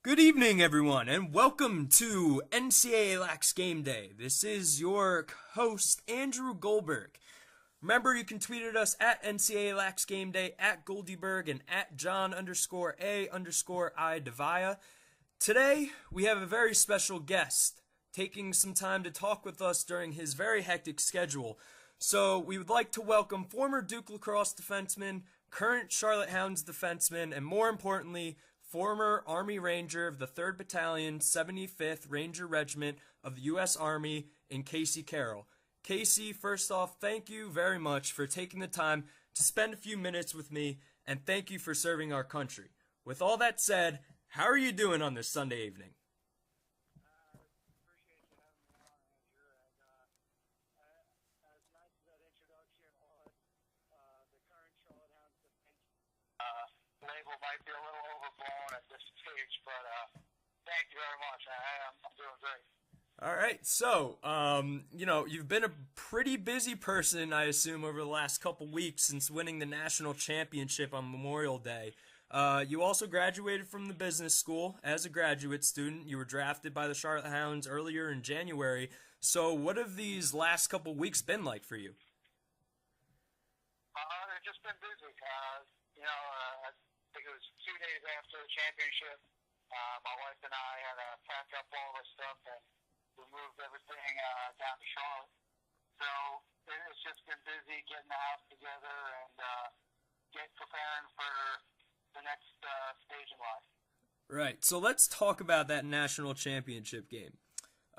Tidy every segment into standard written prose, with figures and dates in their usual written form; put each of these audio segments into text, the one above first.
Good evening, everyone, and welcome to NCAA Lax Game Day. This is your host, Andrew Goldberg. Remember, you can tweet at us at NCAA Lax Game Day, at Goldberg, and at John_A_I Devaya. Today, we have a very special guest taking some time to talk with us during his very hectic schedule. So, we would like to welcome former Duke Lacrosse defenseman, current Charlotte Hounds defenseman, and more importantly, former Army Ranger of the 3rd Battalion, 75th Ranger Regiment of the U.S. Army in Casey Carroll. Casey, first off, thank you very much for taking the time to spend a few minutes with me, and thank you for serving our country. With all that said, how are you doing on this Sunday evening? Appreciate you having me on, Andrew. And as nice as that introduction was, the current Charlotte Hounds defense label might be a little overblown at this stage, but thank you very much. I'm doing great. All right, so, you've been a pretty busy person, I assume, over the last couple weeks since winning the national championship on Memorial Day. You also graduated from the business school as a graduate student. You were drafted by the Charlotte Hounds earlier in January. So what have these last couple weeks been like for you? They've just been busy. I think it was 2 days after the championship. My wife and I had to pack up all the stuff and we moved everything down to Charlotte. So it's just been busy getting the house together and preparing for the next stage in life. Right, so let's talk about that national championship game.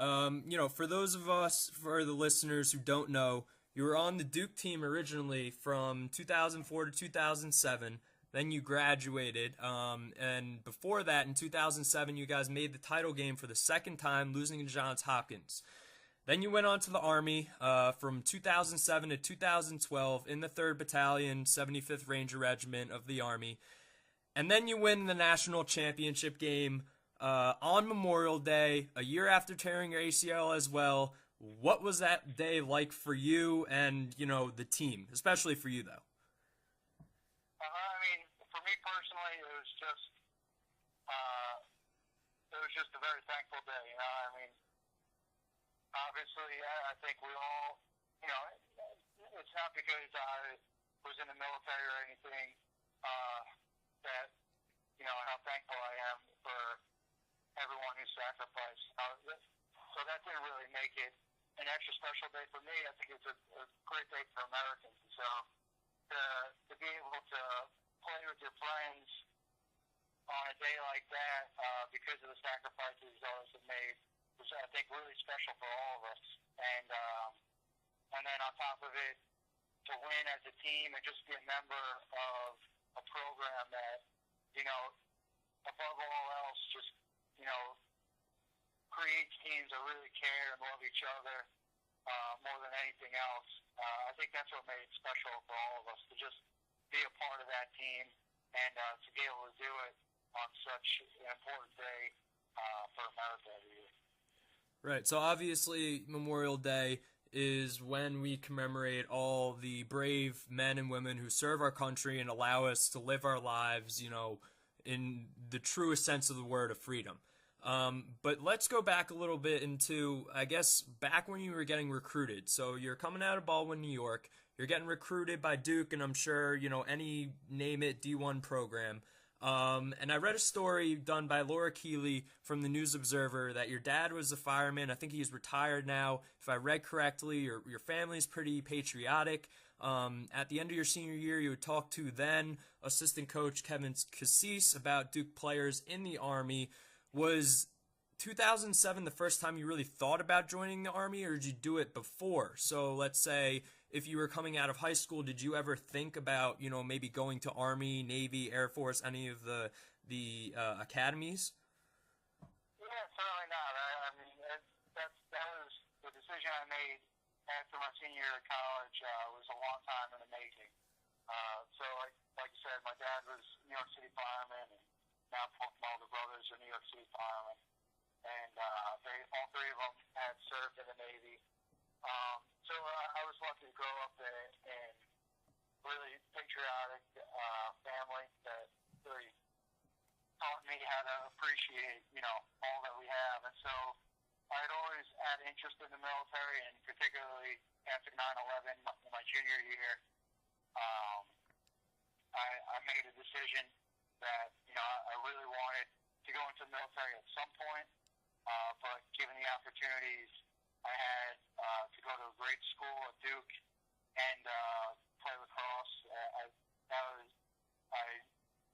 For those of us, for the listeners who don't know, you were on the Duke team originally from 2004 to 2007. Then you graduated, and before that, in 2007, you guys made the title game for the second time, losing to Johns Hopkins. Then you went on to the Army from 2007 to 2012 in the 3rd Battalion, 75th Ranger Regiment of the Army. And then you win the national championship game on Memorial Day, a year after tearing your ACL as well. What was that day like for you and, the team, especially for you, though? For me personally, it was just a very thankful day. Obviously, I think we all, it's not because I was in the military or anything that, how thankful I am for everyone who sacrificed. So that didn't really make it an extra special day for me. I think it's a great day for Americans. So to be able to play with your friends on a day like that because of the sacrifices others have made was, I think, really special for all of us. And then on top of it, to win as a team and just be a member of a program that, above all else, just, creates teams that really care and love each other more than anything else. I think that's what made it special for all of us, to just be a part of that team and to be able to do it on such an important day for America every year. Right, so obviously Memorial Day is when we commemorate all the brave men and women who serve our country and allow us to live our lives, in the truest sense of the word, of freedom. But let's go back a little bit into, I guess, back when you were getting recruited. So you're coming out of Baldwin, New York. You're getting recruited by Duke, and I'm sure, any name it D1 program. And I read a story done by Laura Keeley from the News Observer that your dad was a fireman. I think he's retired now. If I read correctly, your family's pretty patriotic. At the end of your senior year, you would talk to then assistant coach Kevin Cassis about Duke players in the Army. Was 2007 the first time you really thought about joining the Army, or did you do it before? So let's say if you were coming out of high school, did you ever think about, maybe going to Army, Navy, Air Force, any of the academies? Yeah, certainly not. That was the decision I made after my senior year of college. Was a long time in the making. So, like you said, my dad was New York City fireman, and now both my older brothers are New York City firemen. And all three of them had served in the Navy. So I was lucky to grow up in really patriotic family that really taught me me how to appreciate, all that we have. And so I'd always had interest in the military, and particularly after 9/11, my junior year, I made a decision that, I really wanted to go into the military at some point, but given the opportunities I had to go to a great school at Duke and play lacrosse, I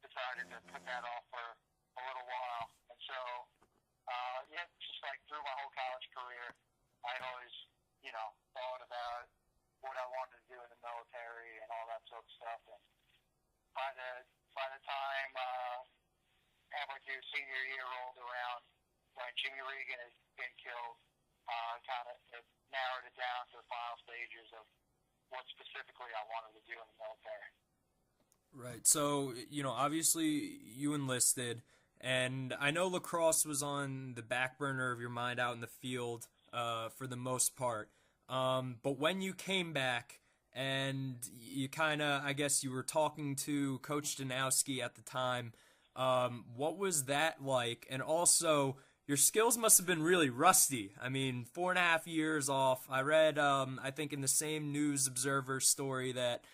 decided to put that off for a little while. And so, just like through my whole college career, I'd always, thought about what I wanted to do in the military and all that sort of stuff. And by the time halfway through senior year rolled around, when Jimmy Regan had been killed, kind of narrowed it down to the final stages of what specifically I wanted to do in the military. Right. So, obviously you enlisted, and I know lacrosse was on the back burner of your mind out in the field for the most part. But when you came back and you kind of, I guess you were talking to Coach Danowski at the time, what was that like? And also, your skills must have been really rusty. I mean, 4.5 years off. I read, I think in the same News Observer story that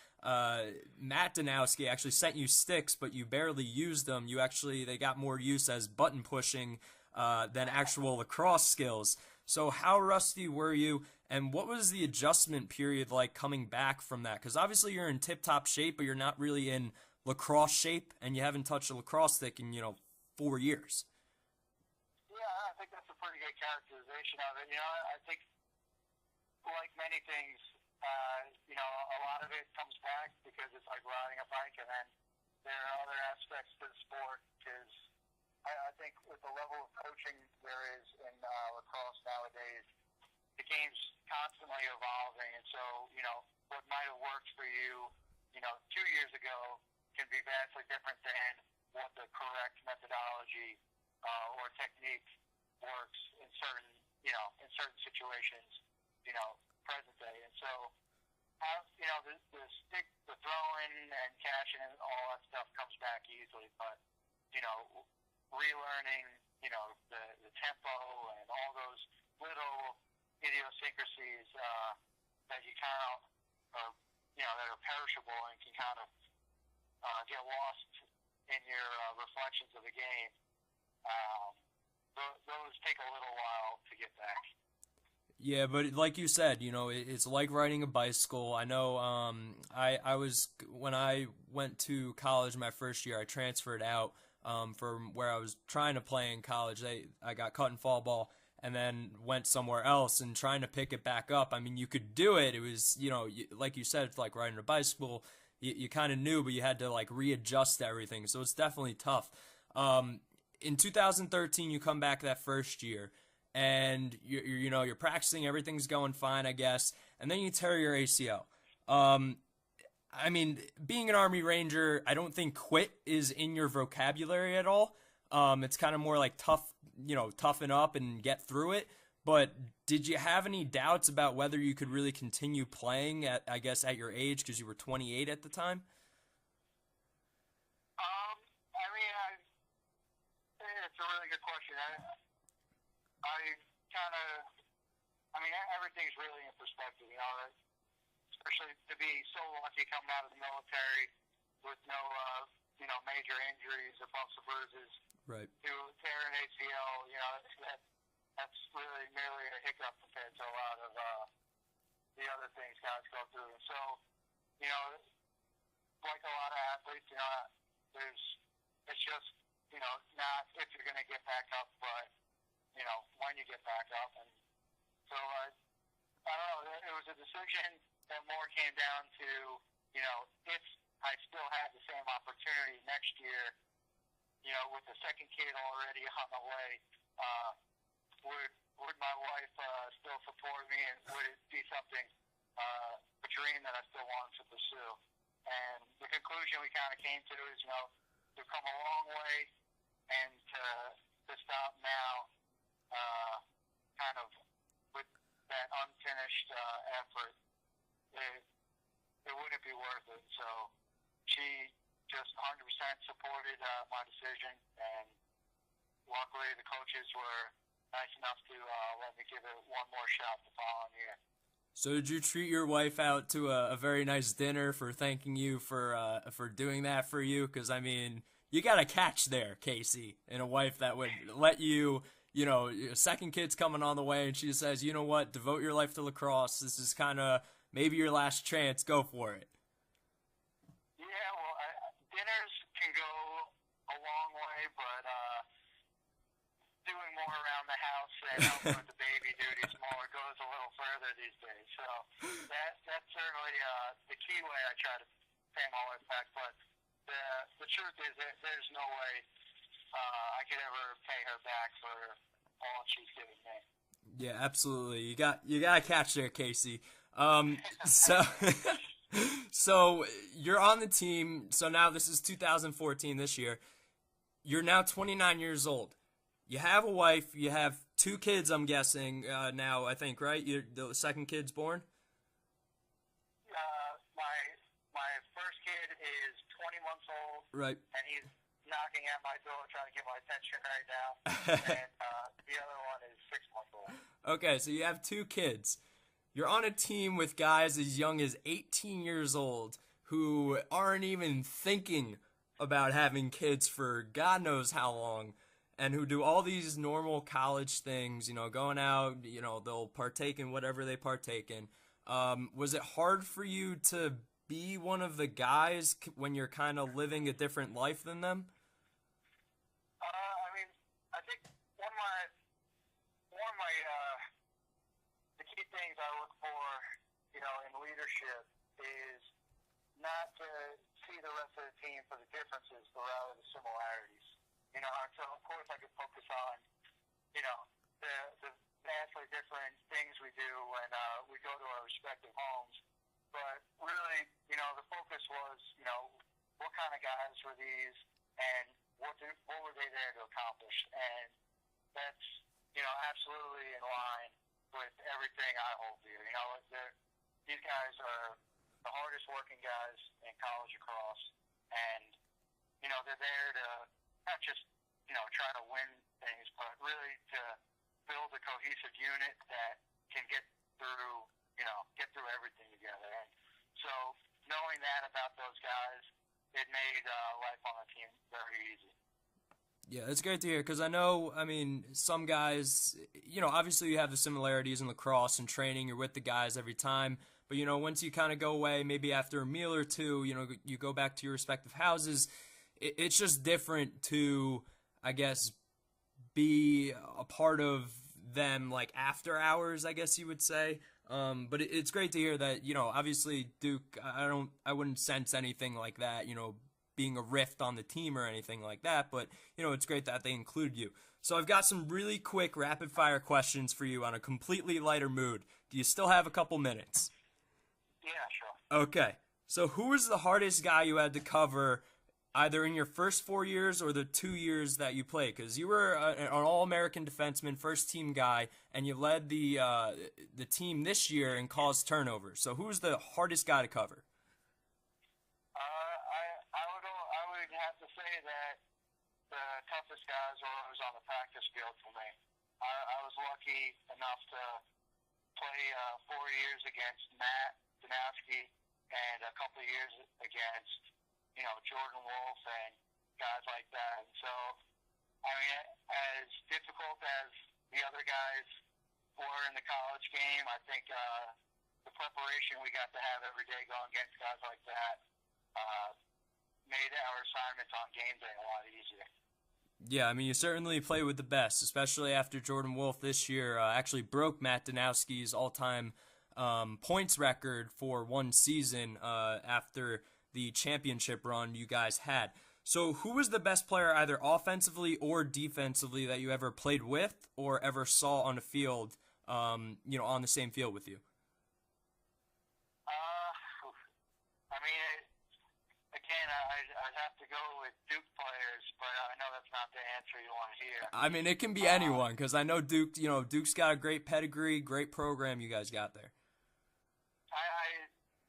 Matt Danowski actually sent you sticks, but you barely used them. They got more use as button pushing than actual lacrosse skills. So how rusty were you, and what was the adjustment period like coming back from that? Because obviously you're in tip-top shape, but you're not really in lacrosse shape, and you haven't touched a lacrosse stick in, 4 years. Yeah, I think that's a pretty good characterization of it. I think, like many things, a lot of it comes back because it's like riding a bike, and then there are other aspects to the sport, because I think with the level of coaching there is in lacrosse nowadays, the game's constantly evolving, and so, what might have worked for you, 2 years ago can be vastly different than what the correct methodology or technique works in certain situations, present day. And so, the stick, the throwing and catching and all that stuff comes back easily, but, relearning, the tempo and all those little idiosyncrasies that you kind of that are perishable and can kind of get lost in your reflections of the game. Those take a little while to get back. Yeah, but like you said, it's like riding a bicycle. I know when I went to college my first year, I transferred out from where I was trying to play in college. I got cut in fall ball and then went somewhere else, and trying to pick it back up. I mean, you could do it. It was, like you said, it's like riding a bicycle. You kind of knew, but you had to like readjust everything. So it's definitely tough. In 2013, you come back that first year, and you're practicing, everything's going fine, I guess, and then you tear your ACL. I mean, being an Army Ranger, I don't think quit is in your vocabulary at all. It's kind of more like toughen up and get through it. But did you have any doubts about whether you could really continue playing at your age, because you were 28 at the time? It's a really good question. Everything's really in perspective, especially to be so lucky coming out of the military with no, major injuries or bumps or bruises. Right. To tear an ACL, that's really merely a hiccup compared to a lot of the other things guys go through. And so, like a lot of athletes, it's just, not if you're going to get back up, but, when you get back up. And so, I don't know, it was a decision that more came down to, if I still had the same opportunity next year, with the second kid already on the way, would my wife still support me, and would it be something, a dream that I still wanted to pursue? And the conclusion we kind of came to is, we've come a long way, and to stop now, kind of with that unfinished effort, it wouldn't be worth it. So she just 100% supported my decision, and luckily the coaches were nice enough to let me give it one more shot the following year. So did you treat your wife out to a very nice dinner for thanking you for doing that for you? Because, I mean, you got a catch there, Casey, and a wife that would let you, you know, your second kid's coming on the way, and she says, you know what, devote your life to lacrosse. This is kind of maybe your last chance. Go for it. Yeah, well, dinners can go a long way, but doing more around the house and helping with the baby duties more goes a little further these days. So that's certainly the key way I try to pay my wife back. But the truth is that there's no way I could ever pay her back for all she's given me. Yeah, absolutely. You got a catch there, Casey. So so you're on the team. So now this is 2014 this year. You're now 29 years old. You have a wife. You have 2 kids, I'm guessing, now, I think, right? The second kid's born? My first kid is 20 months old. Right. And he's knocking at my door trying to get my attention right now. And the other one is 6 months old. Okay, so you have 2 kids. You're on a team with guys as young as 18 years old who aren't even thinking about having kids for God knows how long, and who do all these normal college things, you know, going out, you know, they'll partake in whatever they partake in. Was it hard for you to be one of the guys when you're kind of living a different life than them? I mean, I think one of my the key things I look for, you know, in leadership is not to see the rest of the team for the differences, but rather the similarities. You know, so of course I could focus on, you know, the vastly different things we do when we go to our respective homes. But really, you know, the focus was, you know, what kind of guys were these, and what were they there to accomplish? And that's, you know, absolutely in line with everything I hold dear. You know, these guys are the hardest working guys in college lacrosse, and, you know, they're there to not just, you know, try to win things, but really to build a cohesive unit that can get through everything together. And so knowing that about those guys, it made life on the team very easy. Yeah, it's great to hear, because I know, I mean, some guys, you know, obviously you have the similarities in lacrosse and training. You're with the guys every time. But, you know, once you kind of go away, maybe after a meal or two, you know, you go back to your respective houses, it's just different to, I guess, be a part of them, like, after hours, I guess you would say. But it's great to hear that, you know, obviously Duke, I wouldn't sense anything like that, you know, being a rift on the team or anything like that. But, you know, it's great that they include you. So I've got some really quick rapid-fire questions for you on a completely lighter mood. Do you still have a couple minutes? Yeah, sure. Okay. So who was the hardest guy you had to cover either in your first 4 years or the 2 years that you played? Because you were an All-American defenseman, first-team guy, and you led the team this year and caused turnovers. So who was the hardest guy to cover? I would have to say that the toughest guys were always on the practice field for me. I was lucky enough to play 4 years against Matt Danowski and a couple of years against, you know, Jordan Wolf and guys like that. And so, I mean, as difficult as the other guys were in the college game, I think the preparation we got to have every day going against guys like that made our assignments on game day a lot easier. Yeah, I mean, you certainly play with the best, especially after Jordan Wolf this year actually broke Matt Danowski's all-time points record for one season after the championship run you guys had. So who was the best player either offensively or defensively that you ever played with or ever saw on the field, you know, on the same field with you? I mean, again, I'd have to go with Duke players, but I know that's not the answer you want to hear. I mean, it can be anyone, because I know Duke, you know, Duke's got a great pedigree, great program you guys got there.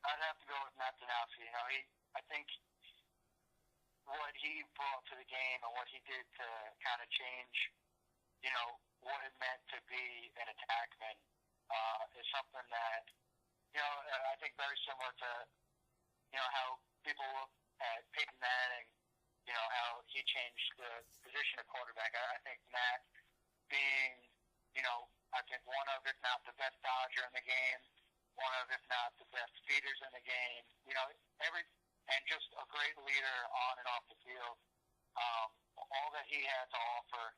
I'd have to go with Matt Danowski. You know, I think what he brought to the game and what he did to kind of change, what it meant to be an attackman is something that, I think very similar to, how people look at Peyton Manning, how he changed the position of quarterback. I think Matt being, I think one of, if not the best dodger in the game, one of, if not the best feeders in the game, and just a great leader on and off the field. All that he had to offer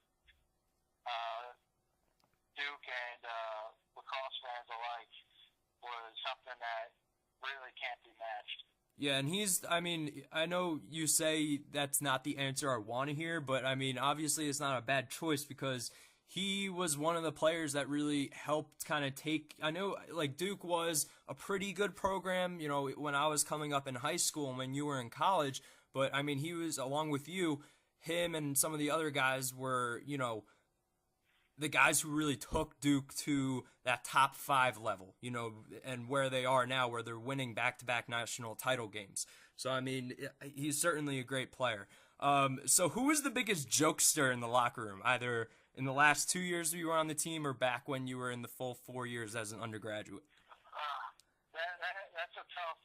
Duke and Lacrosse fans alike was something that really can't be matched. Yeah, and I know you say that's not the answer I want to hear, but obviously it's not a bad choice because he was one of the players that really helped kind of take, I know, like, Duke was a pretty good program, when I was coming up in high school and when you were in college, but, he was, along with you, him and some of the other guys were, the guys who really took Duke to that top 5 level, and where they are now, where they're winning back-to-back national title games. So, he's certainly a great player. So who was the biggest jokester in the locker room, either in the last 2 years you were on the team or back when you were in the full 4 years as an undergraduate? That's a tough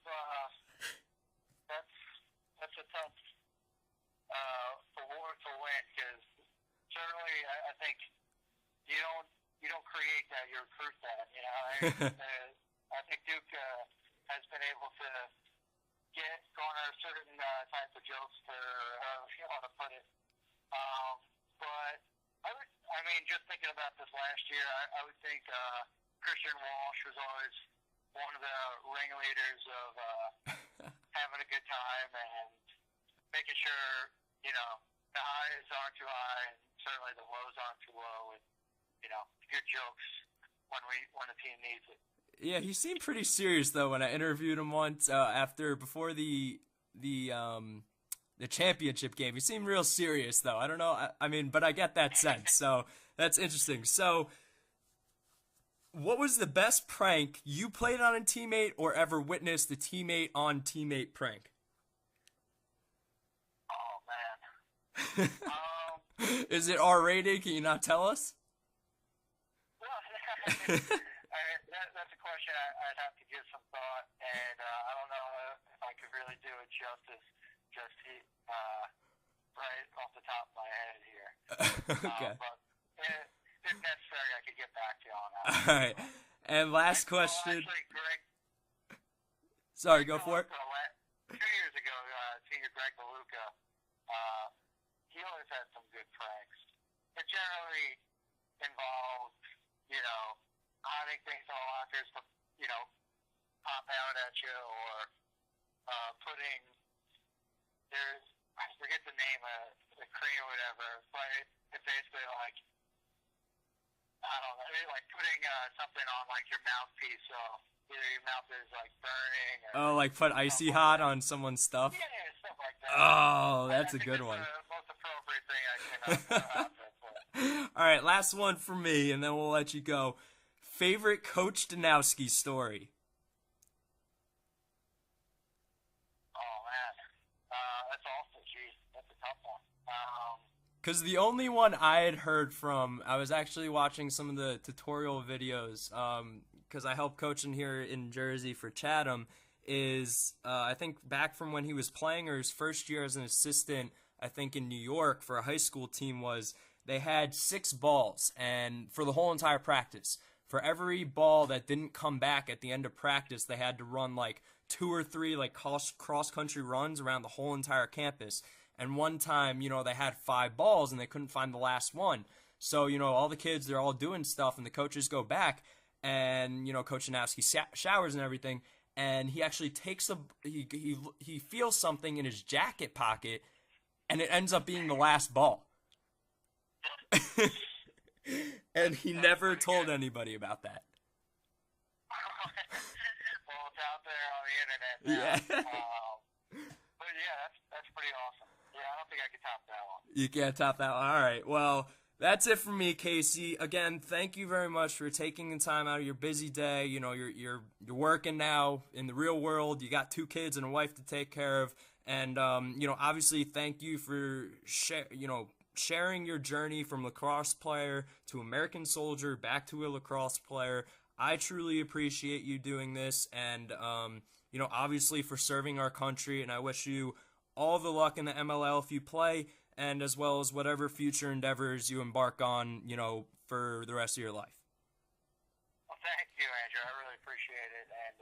award to win, because certainly I think you don't create that, you recruit that. I think Duke has been able to garner a certain type of jokester, if you want to put it. But just thinking about this last year, I would think Christian Walsh was always one of the ringleaders of having a good time and making sure, the highs aren't too high and certainly the lows aren't too low, and, good jokes when the team needs it. Yeah, he seemed pretty serious though when I interviewed him once before the championship game. He seemed real serious though. I don't know. But I get that sense. So that's interesting. So what was the best prank you played on a teammate or ever witnessed a teammate on teammate prank? Oh man. Is it R-rated? Can you not tell us? That's a question I'd have to give some thought, and I don't know if I could really do it justice right off the top of my head here. Okay. But if necessary, I could get back to you on that. All right. And last question. Actually, Greg. Sorry, go for it. 2 years ago, senior Greg Beluca, he always had some good pranks. It generally involved, hiding things in the lockers to, pop out at you, or putting, I forget the name of the cream or whatever, but it's basically like, I don't know, like putting something on like your mouthpiece, so either your mouth is like burning or... Oh, like put icy hot on someone's stuff? Yeah, stuff like that. Oh, that's a good one. That's the most appropriate thing I can out there for. All right, last one for me, and then we'll let you go. Favorite Coach Danowski story? Oh, man. That's awesome. Geez, that's a tough one. Because the only one I had heard from, I was actually watching some of the tutorial videos, because I help coaching here in Jersey for Chatham, is I think back from when he was playing or his first year as an assistant, I think in New York for a high school team, was they had 6 balls, and for the whole entire practice. For every ball that didn't come back at the end of practice, they had to run like 2 or 3 like cross-country runs around the whole entire campus. And one time, they had 5 balls and they couldn't find the last one. So, all the kids, they're all doing stuff, and the coaches go back, and, Coach Danowski showers and everything, and he actually takes he feels something in his jacket pocket, and it ends up being the last ball. And he never told anybody about that. Well, it's out there on the internet now. Yeah. But yeah, that's pretty awesome. Yeah, I don't think I can top that one. You can't top that one. All right. Well, that's it for me, Casey. Again, thank you very much for taking the time out of your busy day. You're working now in the real world. You got 2 kids and a wife to take care of, And, obviously thank you for, sharing your journey from lacrosse player to American soldier back to a lacrosse player. I truly appreciate you doing this, and, obviously for serving our country, and I wish you all the luck in the MLL if you play, and as well as whatever future endeavors you embark on, for the rest of your life. Well, thank you, Andrew. I really appreciate it, and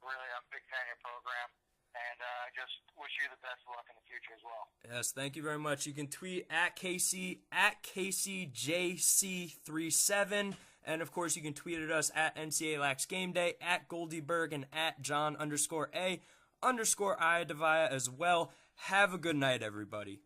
really I'm a big fan of your program, and I just wish you the best of luck in the future as well. Yes, thank you very much. You can tweet at CaseyJC37, and of course you can tweet at us at NCAA Lax Game Day, at Goldberg, and at John_A_I_Devaya as well. Have a good night, everybody.